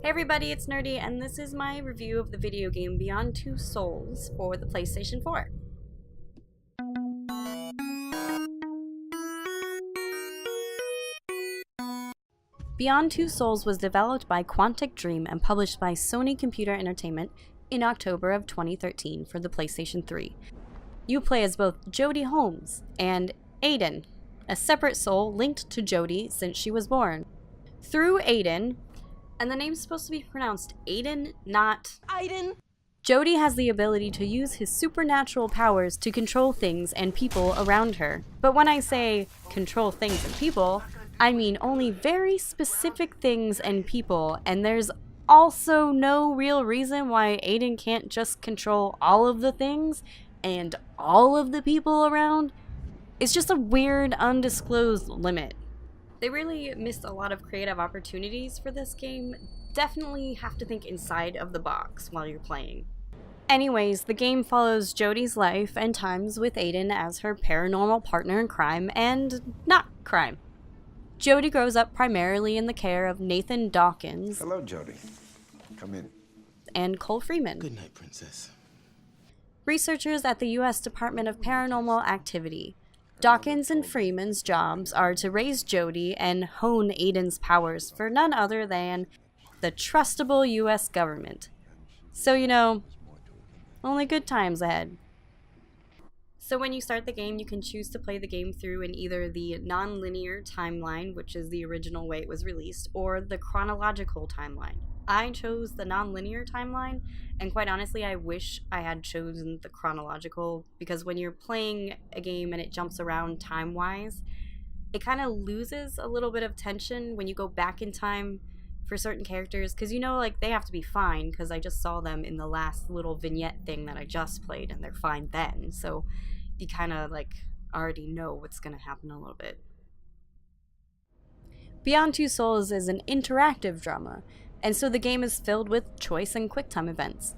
Hey everybody, it's Nerdy, and this is my review of the video game Beyond Two Souls for the PlayStation 4. Beyond Two Souls was developed by Quantic Dream and published by Sony Computer Entertainment in October of 2013 for the PlayStation 3. You play as both Jodie Holmes and Aiden, a separate soul linked to Jodie since she was born. Through Aiden, and the name's supposed to be pronounced Aiden, not Aiden. Jodie has the ability to use his supernatural powers to control things and people around her. But when I say control things and people, I mean only very specific things and people, and there's also no real reason why Aiden can't just control all of the things and all of the people around. It's just a weird, undisclosed limit. They really missed a lot of creative opportunities for this game. Definitely have to think inside of the box while you're playing. Anyways, the game follows Jodie's life and times with Aiden as her paranormal partner in crime and not crime. Jodie grows up primarily in the care of Nathan Dawkins. Hello, Jodie. Come in. And Cole Freeman. Good night, Princess. Researchers at the U.S. Department of Paranormal Activity. Dawkins and Freeman's jobs are to raise Jodie and hone Aiden's powers for none other than the trustable U.S. government. So, you know, only good times ahead. So when you start the game, you can choose to play the game through in either the non-linear timeline, which is the original way it was released, or the chronological timeline. I chose the non-linear timeline, and quite honestly, I wish I had chosen the chronological, because when you're playing a game and it jumps around time-wise, it kind of loses a little bit of tension when you go back in time for certain characters, because you know, like, they have to be fine, because I just saw them in the last little vignette thing that I just played, and they're fine then, so you kind of, like, already know what's going to happen a little bit. Beyond Two Souls is an interactive drama, and so the game is filled with choice and QuickTime events.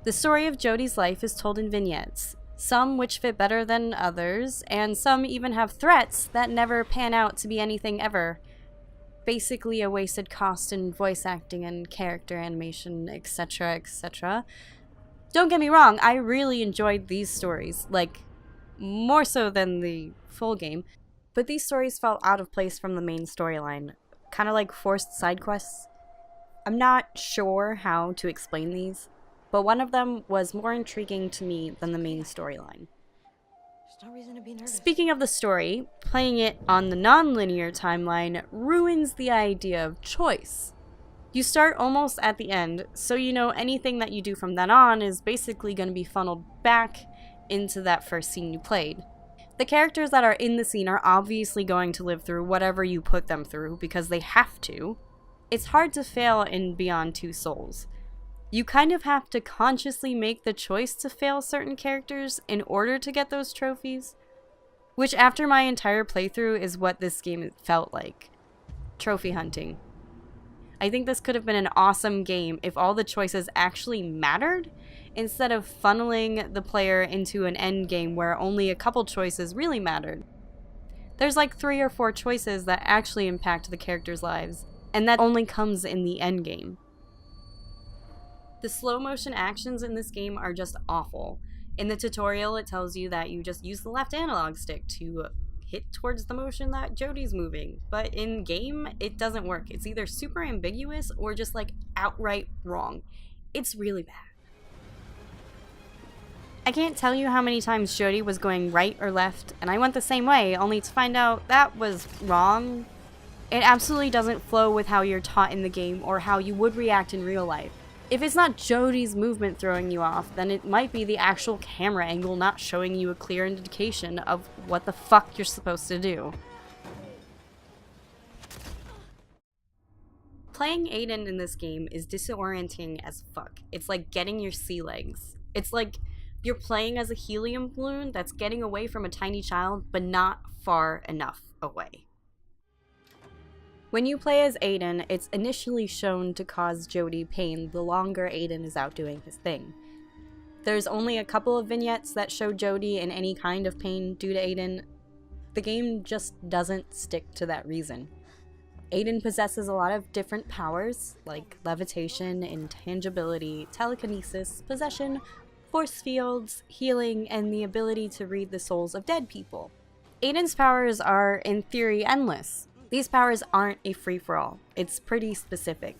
The story of Jodie's life is told in vignettes, some which fit better than others, and some even have threats that never pan out to be anything ever. Basically a wasted cost in voice acting and character animation, etc., etc. Don't get me wrong, I really enjoyed these stories, like, more so than the full game, but these stories felt out of place from the main storyline, kind of like forced side quests. I'm not sure how to explain these, but one of them was more intriguing to me than the main storyline. No reason to be nervous. Speaking of the story, playing it on the non-linear timeline ruins the idea of choice. You start almost at the end, so you know anything that you do from then on is basically going to be funneled back into that first scene you played. The characters that are in the scene are obviously going to live through whatever you put them through because they have to. It's hard to fail in Beyond Two Souls. You kind of have to consciously make the choice to fail certain characters in order to get those trophies, which after my entire playthrough is what this game felt like. Trophy hunting. I think this could have been an awesome game if all the choices actually mattered, instead of funneling the player into an end game where only a couple choices really mattered. There's like 3 or 4 choices that actually impact the characters' lives, and that only comes in the end game. The slow motion actions in this game are just awful. In the tutorial, it tells you that you just use the left analog stick to hit towards the motion that Jodie's moving, but in game, it doesn't work. It's either super ambiguous or just like outright wrong. It's really bad. I can't tell you how many times Jodie was going right or left, and I went the same way, only to find out that was wrong. It absolutely doesn't flow with how you're taught in the game or how you would react in real life. If it's not Jodie's movement throwing you off, then it might be the actual camera angle not showing you a clear indication of what the fuck you're supposed to do. Playing Aiden in this game is disorienting as fuck. It's like getting your sea legs. It's like you're playing as a helium balloon that's getting away from a tiny child, but not far enough away. When you play as Aiden, it's initially shown to cause Jodie pain the longer Aiden is out doing his thing. There's only a couple of vignettes that show Jodie in any kind of pain due to Aiden. The game just doesn't stick to that reason. Aiden possesses a lot of different powers, like levitation, intangibility, telekinesis, possession, force fields, healing, and the ability to read the souls of dead people. Aiden's powers are, in theory, endless. These powers aren't a free-for-all. It's pretty specific.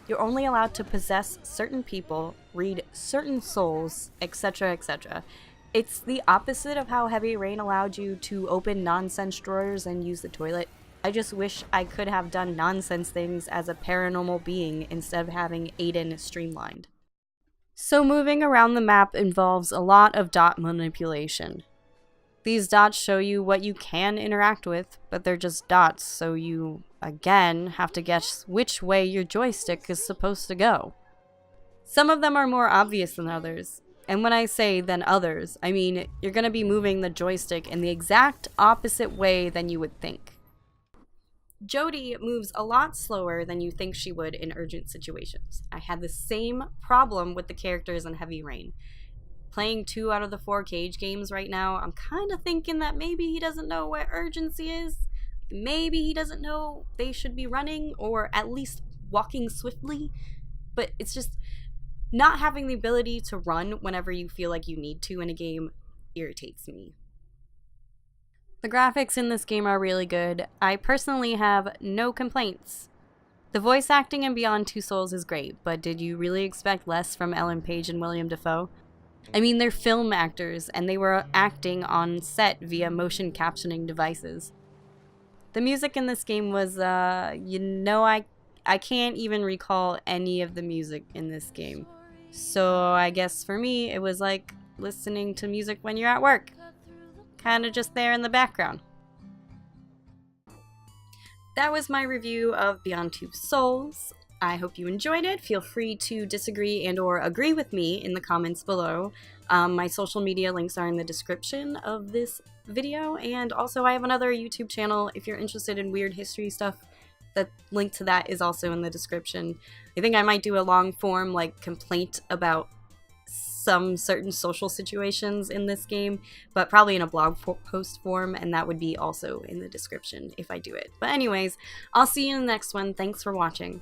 You're only allowed to possess certain people, read certain souls, etc., etc. It's the opposite of how Heavy Rain allowed you to open nonsense drawers and use the toilet. I just wish I could have done nonsense things as a paranormal being instead of having Aiden streamlined. So moving around the map involves a lot of dot manipulation. These dots show you what you can interact with, but they're just dots, so you, again, have to guess which way your joystick is supposed to go. Some of them are more obvious than others, and when I say than others, I mean you're going to be moving the joystick in the exact opposite way than you would think. Jodie moves a lot slower than you think she would in urgent situations. I had the same problem with the characters in Heavy Rain. Playing 2 out of the 4 Cage games right now, I'm kind of thinking that maybe he doesn't know what urgency is. Maybe he doesn't know they should be running or at least walking swiftly. But it's just not having the ability to run whenever you feel like you need to in a game irritates me. The graphics in this game are really good. I personally have no complaints. The voice acting in Beyond Two Souls is great, but did you really expect less from Ellen Page and William Dafoe? I mean, they're film actors, and they were acting on set via motion captioning devices. The music in this game was, I can't even recall any of the music in this game. So I guess for me, it was like listening to music when you're at work. Kind of just there in the background. That was my review of Beyond Two Souls. I hope you enjoyed it. Feel free to disagree and or agree with me in the comments below. My social media links are in the description of this video, and also I have another YouTube channel if you're interested in weird history stuff. The link to that is also in the description. I think I might do a long form like complaint about some certain social situations in this game, but probably in a blog post form, and that would be also in the description if I do it. But anyways, I'll see you in the next one. Thanks for watching.